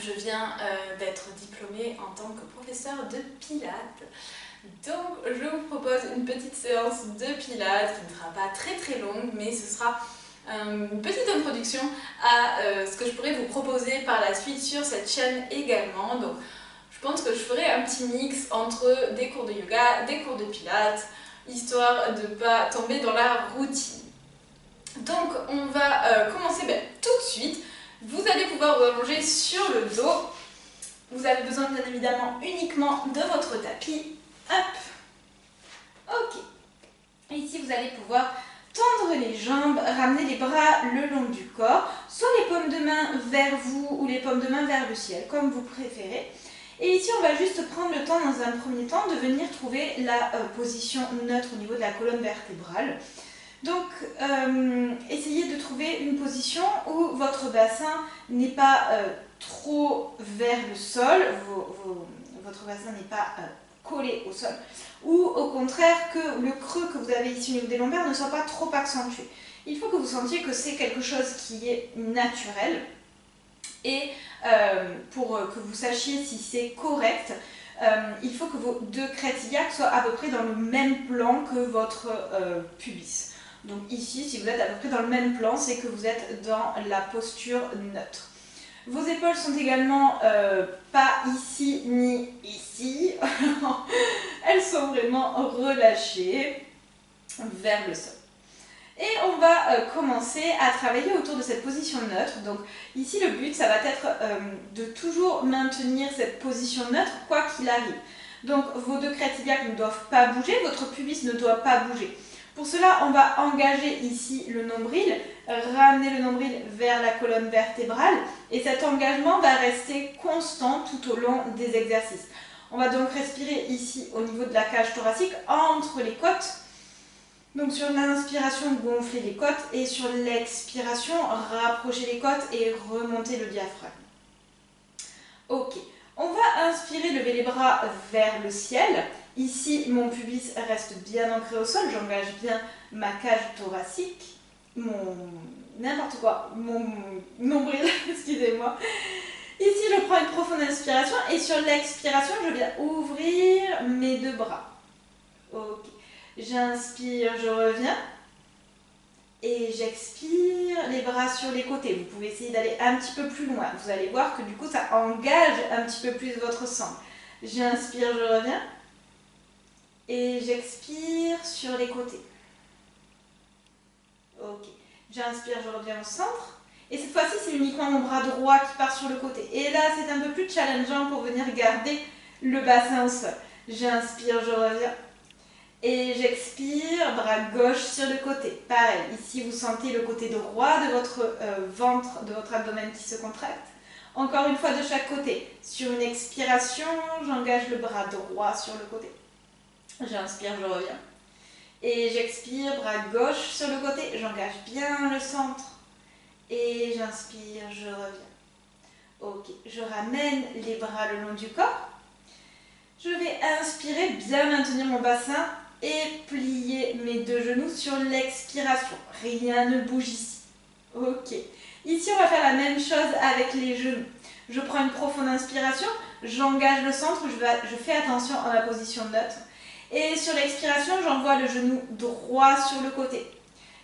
je viens d'être diplômée en tant que professeure de pilates. Donc je vous propose une petite séance de pilates qui ne sera pas très longue, mais ce sera une petite introduction à ce que je pourrais vous proposer par la suite sur cette chaîne également. Donc je pense que je ferai un petit mix entre des cours de yoga, des cours de pilates, histoire de ne pas tomber dans la routine. Donc on va commencer tout de suite. Vous allez pouvoir vous allonger sur le dos. Vous avez besoin bien évidemment uniquement de votre tapis. Hop. Ok. Ici vous allez pouvoir tendre les jambes, ramener les bras le long du corps, soit les paumes de main vers vous ou les paumes de main vers le ciel, comme vous préférez. Et ici on va juste prendre le temps dans un premier temps de venir trouver la position neutre au niveau de la colonne vertébrale. Donc, essayez de trouver une position où votre bassin n'est pas trop vers le sol, votre bassin n'est pas collé au sol, ou au contraire que le creux que vous avez ici au niveau des lombaires ne soit pas trop accentué. Il faut que vous sentiez que c'est quelque chose qui est naturel et pour que vous sachiez si c'est correct, il faut que vos deux crêtes iliaques soient à peu près dans le même plan que votre pubis. Donc ici, si vous êtes à peu près dans le même plan, c'est que vous êtes dans la posture neutre. Vos épaules sont également pas ici ni ici. Elles sont vraiment relâchées vers le sol. Et on va commencer à travailler autour de cette position neutre. Donc ici, le but, ça va être de toujours maintenir cette position neutre, quoi qu'il arrive. Donc vos deux crêtes iliaques ne doivent pas bouger, votre pubis ne doit pas bouger. Pour cela, on va engager ici le nombril, ramener le nombril vers la colonne vertébrale et cet engagement va rester constant tout au long des exercices. On va donc respirer ici au niveau de la cage thoracique entre les côtes. Donc sur l'inspiration, gonflez les côtes et sur l'expiration, rapprochez les côtes et remontez le diaphragme. Ok, on va inspirer, lever les bras vers le ciel. Ici, mon pubis reste bien ancré au sol, j'engage bien ma cage thoracique, mon nombril, excusez-moi. Ici, je prends une profonde inspiration et sur l'expiration, je viens ouvrir mes deux bras. Ok, j'inspire, je reviens et j'expire, les bras sur les côtés. Vous pouvez essayer d'aller un petit peu plus loin. Vous allez voir que du coup, ça engage un petit peu plus votre sang. J'inspire, je reviens. Et j'expire sur les côtés. Ok. J'inspire, je reviens au centre. Et cette fois-ci, c'est uniquement mon bras droit qui part sur le côté. Et là, c'est un peu plus challengeant pour venir garder le bassin au sol. J'inspire, je reviens. Et j'expire, bras gauche sur le côté. Pareil, ici, vous sentez le côté droit de votre ventre, de votre abdomen qui se contracte. Encore une fois de chaque côté. Sur une expiration, j'engage le bras droit sur le côté. J'inspire, je reviens. Et j'expire, bras gauche sur le côté. J'engage bien le centre. Et j'inspire, je reviens. Ok, je ramène les bras le long du corps. Je vais inspirer, bien maintenir mon bassin et plier mes deux genoux sur l'expiration. Rien ne bouge ici. Ok. Ici, on va faire la même chose avec les genoux. Je prends une profonde inspiration, j'engage le centre, je fais attention à ma position neutre. Et sur l'expiration, j'envoie le genou droit sur le côté.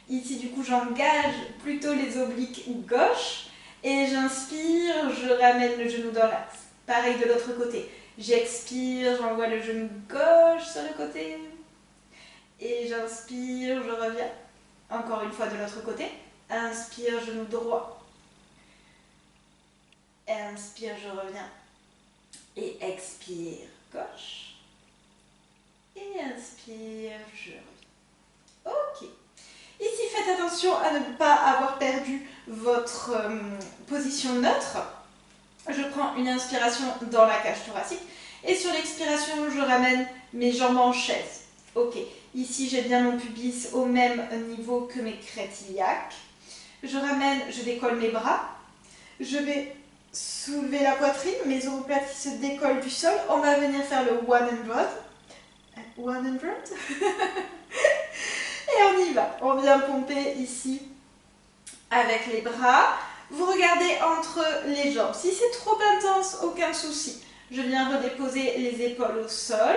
Ici, du coup, j'engage plutôt les obliques gauche. Et j'inspire, je ramène le genou dans l'axe. Pareil de l'autre côté. J'expire, j'envoie le genou gauche sur le côté. Et j'inspire, je reviens. Encore une fois de l'autre côté. Inspire, genou droit. Inspire, je reviens. Et expire, gauche. Et inspire, je reviens. Ok. Ici, faites attention à ne pas avoir perdu votre position neutre. Je prends une inspiration dans la cage thoracique. Et sur l'expiration, je ramène mes jambes en chaise. Ok. Ici, j'ai bien mon pubis au même niveau que mes crêtes iliaques. Je ramène, je décolle mes bras. Je vais soulever la poitrine, mes omoplates qui se décollent du sol. On va venir faire le 100. 100. Et on y va. On vient pomper ici avec les bras. vous regardez entre les jambes. Si c'est trop intense, aucun souci. Je viens redéposer les épaules au sol.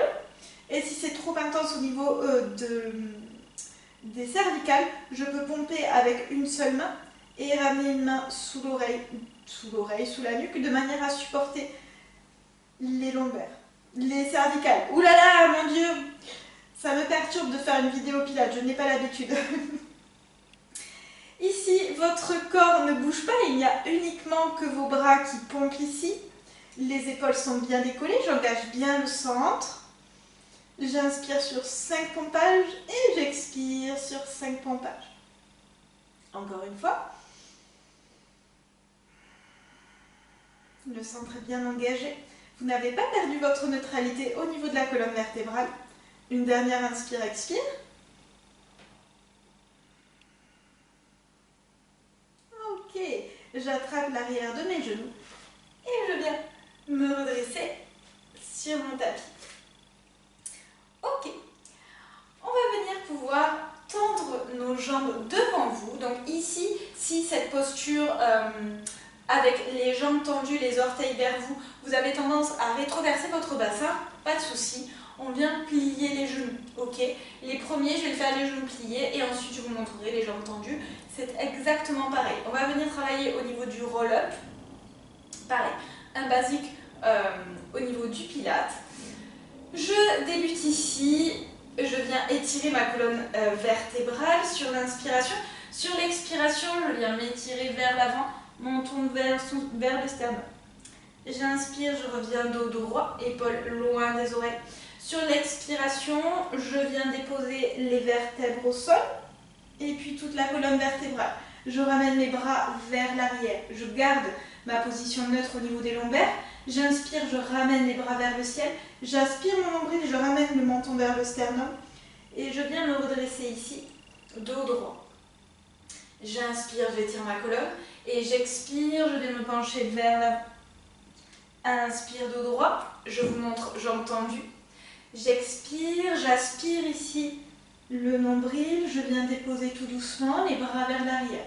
Et si c'est trop intense au niveau des cervicales, je peux pomper avec une seule main et ramener une main sous l'oreille, sous la nuque, de manière à supporter les lombaires, les cervicales. Ouh là là, mon Dieu, ça me perturbe de faire une vidéo pilates, je n'ai pas l'habitude. Ici, votre corps ne bouge pas, il n'y a uniquement que vos bras qui pompent ici. Les épaules sont bien décollées, j'engage bien le centre. J'inspire sur 5 pompages et j'expire sur 5 pompages. Encore une fois. Le centre est bien engagé. Vous n'avez pas perdu votre neutralité au niveau de la colonne vertébrale. Une dernière inspire, expire. Ok, j'attrape l'arrière de mes genoux et je viens me redresser sur mon tapis. Ok, on va venir pouvoir tendre nos jambes devant vous. Donc ici, si cette posture avec les jambes tendues, les orteils vers vous, vous avez tendance à rétroverser votre bassin, pas de souci. On vient plier les genoux, ok? Les premiers, je vais faire les genoux pliés et ensuite je vous montrerai les jambes tendues. C'est exactement pareil. On va venir travailler au niveau du roll-up. Pareil, un basique au niveau du pilate. Je débute ici, je viens étirer ma colonne vertébrale sur l'inspiration. Sur l'expiration, je viens m'étirer vers l'avant, menton vers le sternum. J'inspire, je reviens dos droit, épaules loin des oreilles. Sur l'expiration, je viens déposer les vertèbres au sol et puis toute la colonne vertébrale. Je ramène mes bras vers l'arrière. Je garde ma position neutre au niveau des lombaires. J'inspire, je ramène les bras vers le ciel. J'aspire mon nombril, je ramène le menton vers le sternum. Et je viens me redresser ici, dos droit. J'inspire, j'étire ma colonne. Et j'expire, je viens me pencher vers l'avant. Inspire, dos droit. Je vous montre jambes tendues. J'expire, j'aspire ici le nombril. Je viens déposer tout doucement les bras vers l'arrière.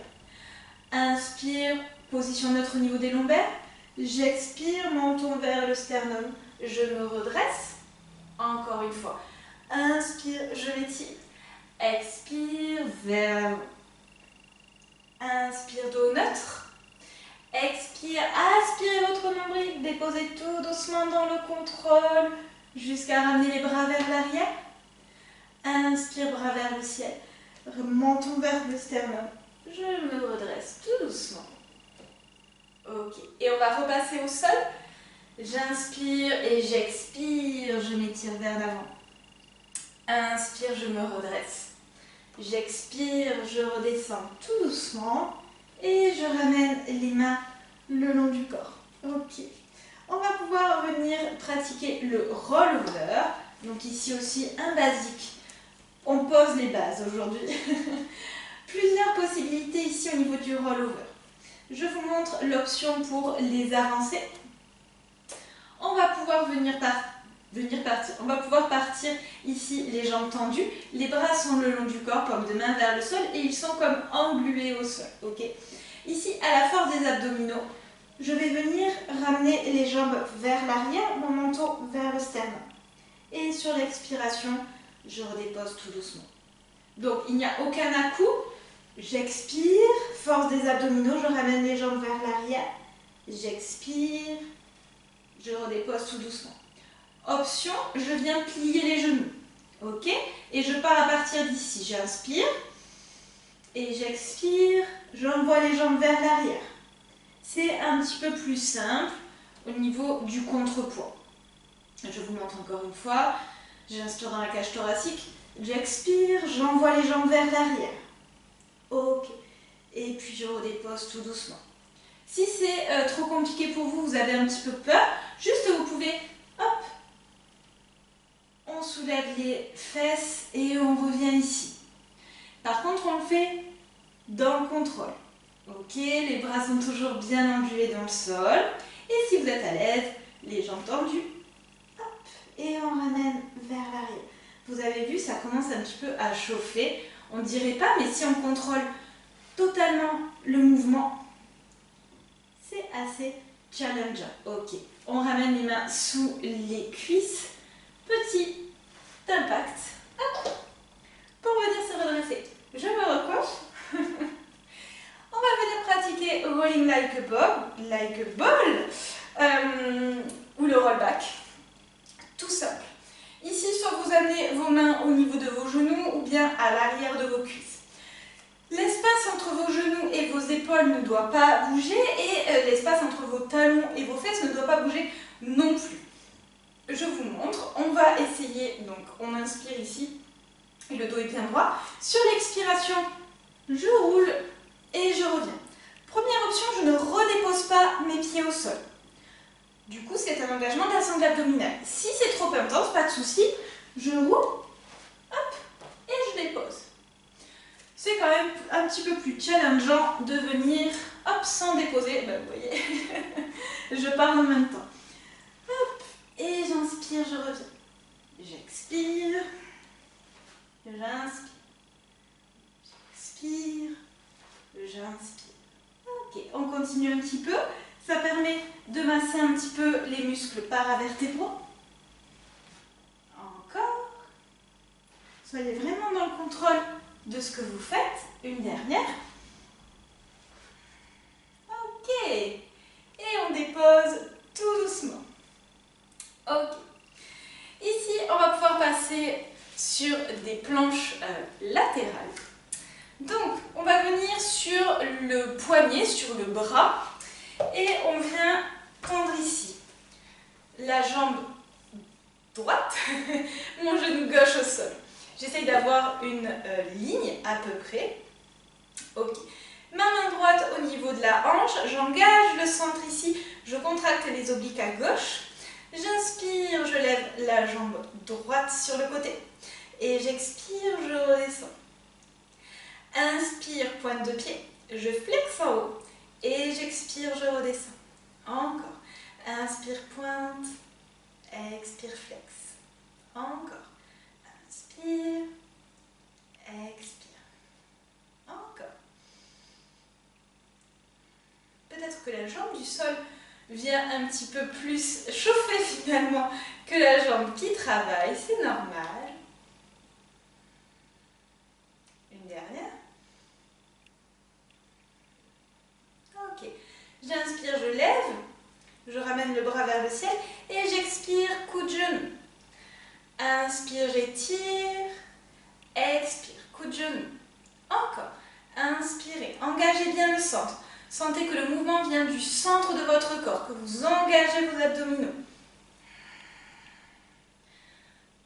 Inspire, position neutre au niveau des lombaires. J'expire, menton vers le sternum. Je me redresse. Encore une fois. Inspire, je m'étire. Expire, vers. Inspire, dos neutre. Expire, aspirez votre nombril. Déposez tout doucement dans le contrôle jusqu'à ramener les bras vers l'arrière. Inspire, bras vers le ciel. Menton vers le sternum. Je me redresse tout doucement. Ok, et on va repasser au sol. J'inspire et j'expire, je m'étire vers l'avant. Inspire, je me redresse. J'expire, je redescends tout doucement et je ramène les mains le long du corps. Ok, on va pouvoir venir pratiquer le roll-over. Donc ici aussi un basique. On pose les bases aujourd'hui. Plusieurs possibilités ici au niveau du roll-over. Je vous montre l'option pour les avancer. On va pouvoir partir. On va pouvoir partir ici les jambes tendues. Les bras sont le long du corps, paumes de main vers le sol et ils sont comme englués au sol. Okay. Ici, à la force des abdominaux, je vais venir ramener les jambes vers l'arrière, mon menton vers le sternum. Et sur l'expiration, je redépose tout doucement. Donc, il n'y a aucun à-coup. J'expire, force des abdominaux, je ramène les jambes vers l'arrière. J'expire, je redépose tout doucement. Option, je viens plier les genoux. Ok? Et je pars à partir d'ici. J'inspire et j'expire. J'envoie les jambes vers l'arrière. C'est un petit peu plus simple au niveau du contrepoids. Je vous montre encore une fois. J'inspire dans la cage thoracique. J'expire, j'envoie les jambes vers l'arrière. Ok. Et puis je redépose tout doucement. Si c'est trop compliqué pour vous, vous avez un petit peu peur, juste vous pouvez, hop, on soulève les fesses et on revient ici. Par contre, on le fait dans le contrôle. Ok, les bras sont toujours bien englués dans le sol. Et si vous êtes à l'aise, les jambes tendues, hop, et on ramène vers l'arrière. Vous avez vu, ça commence un petit peu à chauffer. On ne dirait pas, mais si on contrôle totalement le mouvement, c'est assez challengeant. Ok, on ramène les mains sous les cuisses. Petit impact. Hop. Pour venir se redresser, je me recouche. On va venir pratiquer rolling like a ball, ou le rollback. Tout simple. Ici, soit vous amenez vos mains au niveau de vos genoux ou bien à l'arrière de vos cuisses. L'espace entre vos genoux et vos épaules ne doit pas bouger et l'espace entre vos talons et vos fesses ne doit pas bouger non plus. Je vous montre, on va essayer, donc on inspire ici, et le dos est bien droit. Sur l'expiration, je roule et je reviens. Première option, je ne redépose pas mes pieds au sol. Du coup, c'est un engagement de la sangle abdominale. Si c'est trop intense, pas de souci, je roule, hop, et je dépose. C'est quand même un petit peu plus challengeant de venir, hop, sans déposer. Ben, vous voyez, je parle en même temps. Hop, et j'inspire, je reviens. J'expire, j'inspire, j'expire, j'inspire. Ok, on continue un petit peu. Ça permet de masser un petit peu les muscles paravertébraux. Encore. Soyez vraiment dans le contrôle de ce que vous faites. Une dernière. Ok. Et on dépose tout doucement. Ok. Ici, on va pouvoir passer sur des planches latérales. Donc, on va venir sur le poignet, sur le bras. Et on vient tendre ici la jambe droite, mon genou gauche au sol. J'essaye d'avoir une ligne à peu près. Ok. Ma main droite au niveau de la hanche, j'engage le centre ici, je contracte les obliques à gauche. J'inspire, je lève la jambe droite sur le côté. Et j'expire, je redescends. Inspire, pointe de pied, je flexe en haut. Et j'expire, je redescends. Encore. Inspire, pointe. Expire, flex. Encore. Inspire. Expire. Encore. Peut-être que la jambe du sol vient un petit peu plus chauffer finalement que la jambe qui travaille. C'est normal. Une dernière. Ok. J'inspire, je lève, je ramène le bras vers le ciel et j'expire, coup de genou. Inspire, j'étire, expire, coup de genou. Encore. Inspirez, engagez bien le centre. Sentez que le mouvement vient du centre de votre corps, que vous engagez vos abdominaux.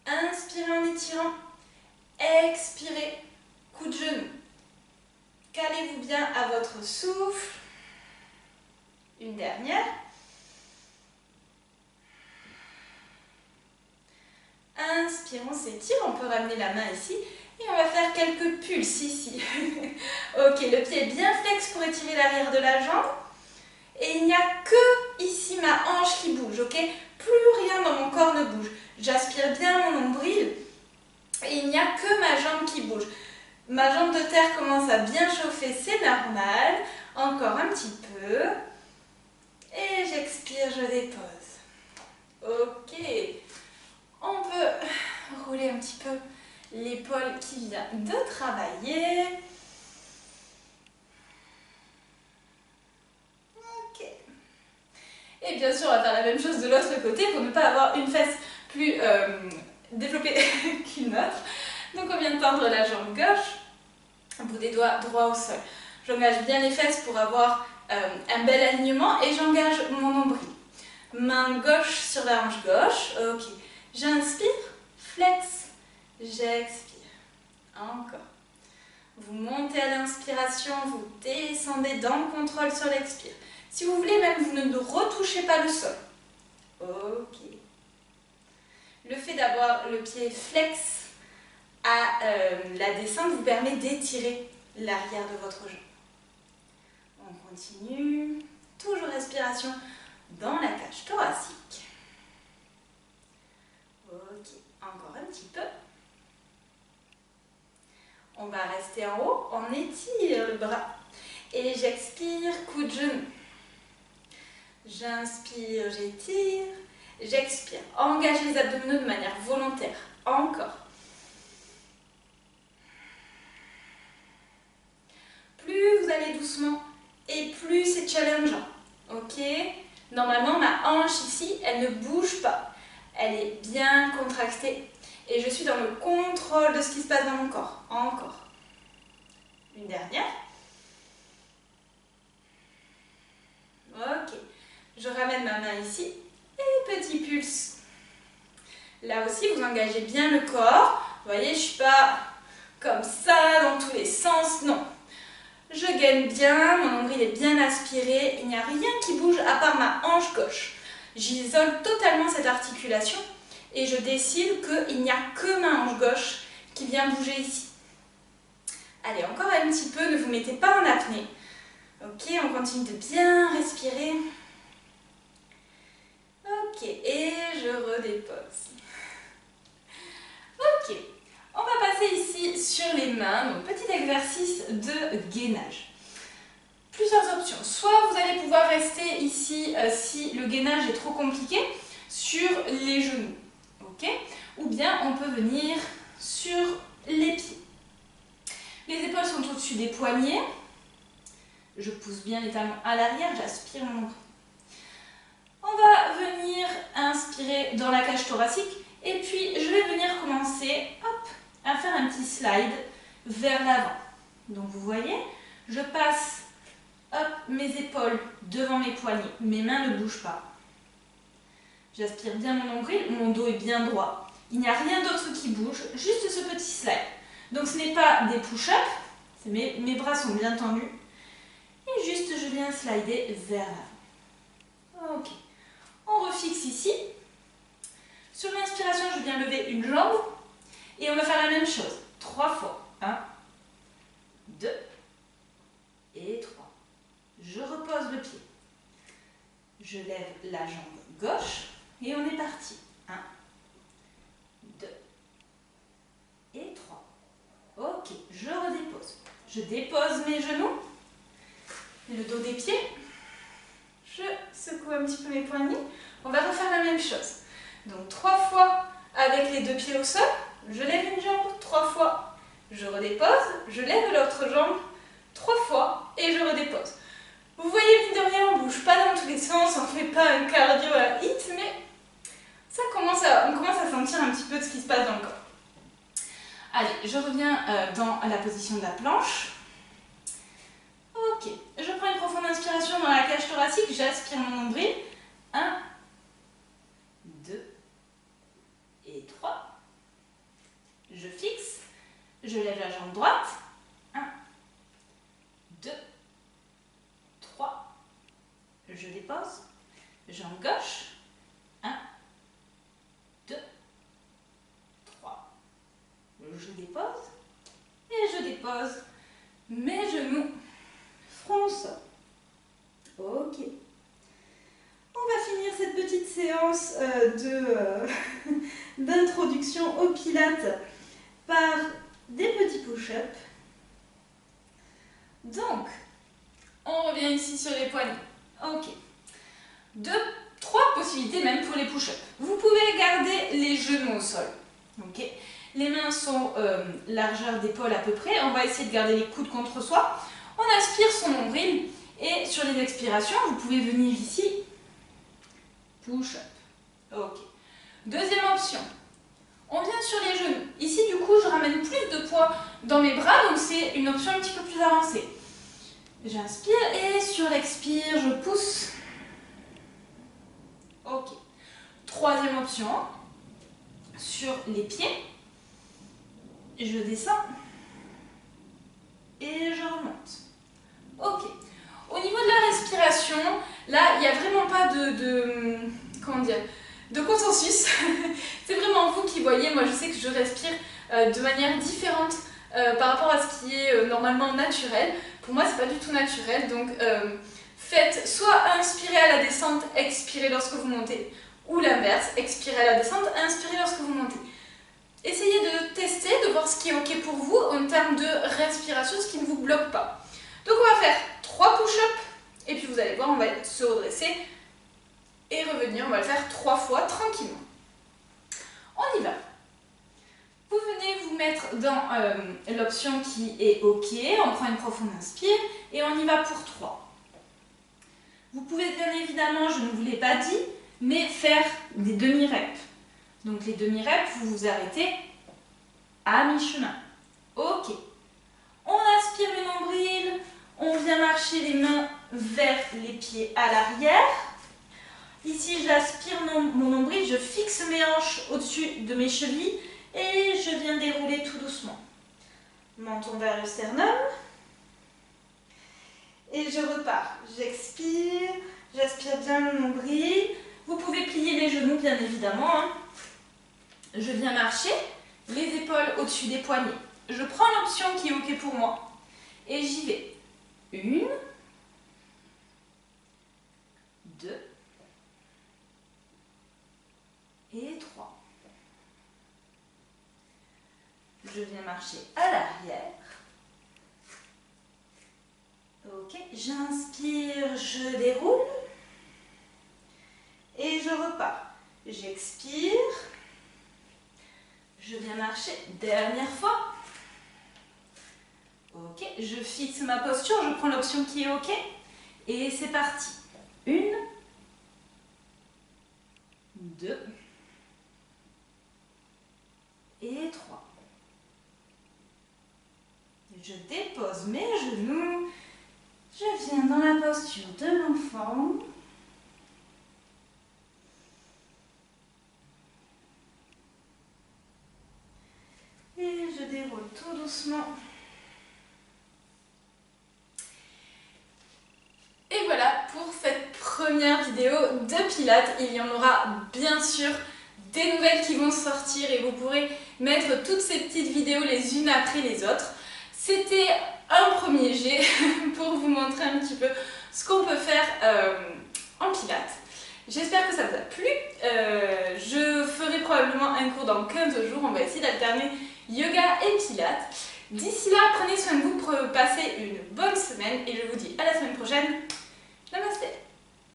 Inspirez en étirant, expirez, coup de genou. Calez-vous bien à votre souffle. Une dernière. Inspire, on s'étire, on peut ramener la main ici et on va faire quelques pulses ici. Ok, le pied est bien flex pour étirer l'arrière de la jambe. Et il n'y a que ici ma hanche qui bouge, ok? Plus rien dans mon corps ne bouge. J'aspire bien mon nombril et il n'y a que ma jambe qui bouge. Ma jambe de terre commence à bien chauffer, c'est normal. Encore un petit peu. Et j'expire, je dépose. Ok. On peut rouler un petit peu l'épaule qui vient de travailler. Ok. Et bien sûr, on va faire la même chose de l'autre côté pour ne pas avoir une fesse plus développée qu'une autre. Donc on vient de tendre la jambe gauche, bout des doigts droit au sol. J'engage bien les fesses pour avoir un bel alignement et j'engage mon nombril. Main gauche sur la hanche gauche. Ok. J'inspire, flex, j'expire. Encore. Vous montez à l'inspiration, vous descendez dans le contrôle sur l'expire. Si vous voulez, même vous ne retouchez pas le sol. Ok. Le fait d'avoir le pied flex à la descente vous permet d'étirer l'arrière de votre jambe. On continue. Toujours respiration dans la cage thoracique. Ok, encore un petit peu. On va rester en haut, on étire le bras. Et j'expire, coup de genou. J'inspire, j'étire. J'expire. Engagez les abdominaux de manière volontaire. Encore. Plus vous allez doucement et plus c'est challengeant. Ok? Normalement, ma hanche ici, elle ne bouge pas. Elle est bien contractée. Et je suis dans le contrôle de ce qui se passe dans mon corps. Encore. Une dernière. Ok. Je ramène ma main ici. Et petit pulse. Là aussi, vous engagez bien le corps. Vous voyez, je ne suis pas comme ça dans tous les sens. Non. Je gaine bien, mon nombril est bien aspiré. Il n'y a rien qui bouge à part ma hanche gauche. J'isole totalement cette articulation et je décide qu'il n'y a que ma hanche gauche qui vient bouger ici. Allez, encore un petit peu, ne vous mettez pas en apnée. Ok, on continue de bien respirer. Ok, et je redépose. Ok, on va passer ici sur les mains, donc petit exercice de gainage. Plusieurs options. Soit vous allez pouvoir rester ici si le gainage est trop compliqué sur les genoux, ok? Ou bien on peut venir sur les pieds. Les épaules sont au-dessus des poignets. Je pousse bien les talons à l'arrière, j'aspire mon nombril. On va venir inspirer dans la cage thoracique et puis je vais venir commencer hop, à faire un petit slide vers l'avant. Donc vous voyez, je passe hop, mes épaules devant mes poignets, mes mains ne bougent pas. J'aspire bien mon nombril, mon dos est bien droit. Il n'y a rien d'autre qui bouge, juste ce petit slide. Donc ce n'est pas des push-ups, mes bras sont bien tendus. Et juste je viens slider vers l'avant. Ok. On refixe ici. Sur l'inspiration, je viens lever une jambe. Et on va faire la même chose. 3 fois. 1, 2 et 3. Je repose le pied. Je lève la jambe gauche. Et on est parti. 1, 2 et 3. Ok, je redépose. Je dépose mes genoux. Le dos des pieds. Je secoue un petit peu mes poignets. On va refaire la même chose. Donc 3 fois avec les 2 pieds au sol. Je lève une jambe 3 fois. Je redépose. Je lève l'autre jambe 3 fois et je redépose. Vous voyez, mine de rien, on ne bouge pas dans tous les sens. On ne fait pas un cardio à la hit, mais on commence à sentir un petit peu de ce qui se passe dans le corps. Allez, je reviens dans la position de la planche. Ok, je prends une profonde inspiration dans la cage thoracique, j'aspire mon nombril. 1, 2 et 3. Je fixe, je lève la jambe droite. 1, 2, 3. Je dépose. Jambe gauche. 1, 2, 3. Je dépose. Et je dépose mes genoux. Fronce. Ok. On va finir cette petite séance d'introduction au Pilates par des petits push-ups. Donc, on revient ici sur les poignets. Ok. 3 possibilités même pour les push-ups. Vous pouvez garder les genoux au sol. Ok. Les mains sont largeur d'épaule à peu près. On va essayer de garder les coudes contre soi. On aspire son nombril et sur les expirations, vous pouvez venir ici, push-up. Ok. Deuxième option, on vient sur les genoux. Ici, du coup, je ramène plus de poids dans mes bras, donc c'est une option un petit peu plus avancée. J'inspire et sur l'expire, je pousse. Ok. Troisième option, sur les pieds, je descends et je remonte. Ok. Au niveau de la respiration, là, il n'y a vraiment pas de consensus. C'est vraiment vous qui voyez. Moi, je sais que je respire de manière différente par rapport à ce qui est normalement naturel. Pour moi, c'est pas du tout naturel. Donc, faites soit inspirer à la descente, expirez lorsque vous montez, ou l'inverse, expirez à la descente, inspirez lorsque vous montez. Essayez de tester, de voir ce qui est ok pour vous en termes de respiration, ce qui ne vous bloque pas. Donc on va faire 3 push-ups et puis vous allez voir, on va se redresser et revenir. On va le faire 3 fois tranquillement. On y va. Vous venez vous mettre dans l'option qui est OK. On prend une profonde inspire et on y va pour 3. Vous pouvez bien évidemment, je ne vous l'ai pas dit, mais faire des demi-reps. Donc les demi-reps, vous vous arrêtez à mi-chemin. OK. On aspire le nombril, on vient marcher les mains vers les pieds à l'arrière. Ici, j'aspire mon nombril, je fixe mes hanches au-dessus de mes chevilles et je viens dérouler tout doucement. Menton vers le sternum. Et je repars. J'expire, j'aspire bien le nombril. Vous pouvez plier les genoux, bien évidemment. Je viens marcher, les épaules au-dessus des poignets. Je prends l'option qui est OK pour moi. Et j'y vais. 1, 2 et 3. Je viens marcher à l'arrière. OK, j'inspire, je déroule. Et je repars. J'expire. Je viens marcher, dernière fois. OK, je fixe ma posture, je prends l'option qui est OK. Et c'est parti. 1, 2 et 3. Je dépose mes genoux. Je viens dans la posture de l'enfant. Et je déroule tout doucement. Et voilà pour cette première vidéo de Pilates. Il y en aura bien sûr des nouvelles qui vont sortir et vous pourrez mettre toutes ces petites vidéos les unes après les autres. C'était un premier jet pour vous montrer un petit peu ce qu'on peut faire en Pilates. J'espère que ça vous a plu. Je ferai probablement un cours dans 15 jours. On va essayer d'alterner yoga et Pilates. D'ici là, prenez soin de vous pour passer une bonne semaine et je vous dis à la semaine prochaine. Namasté.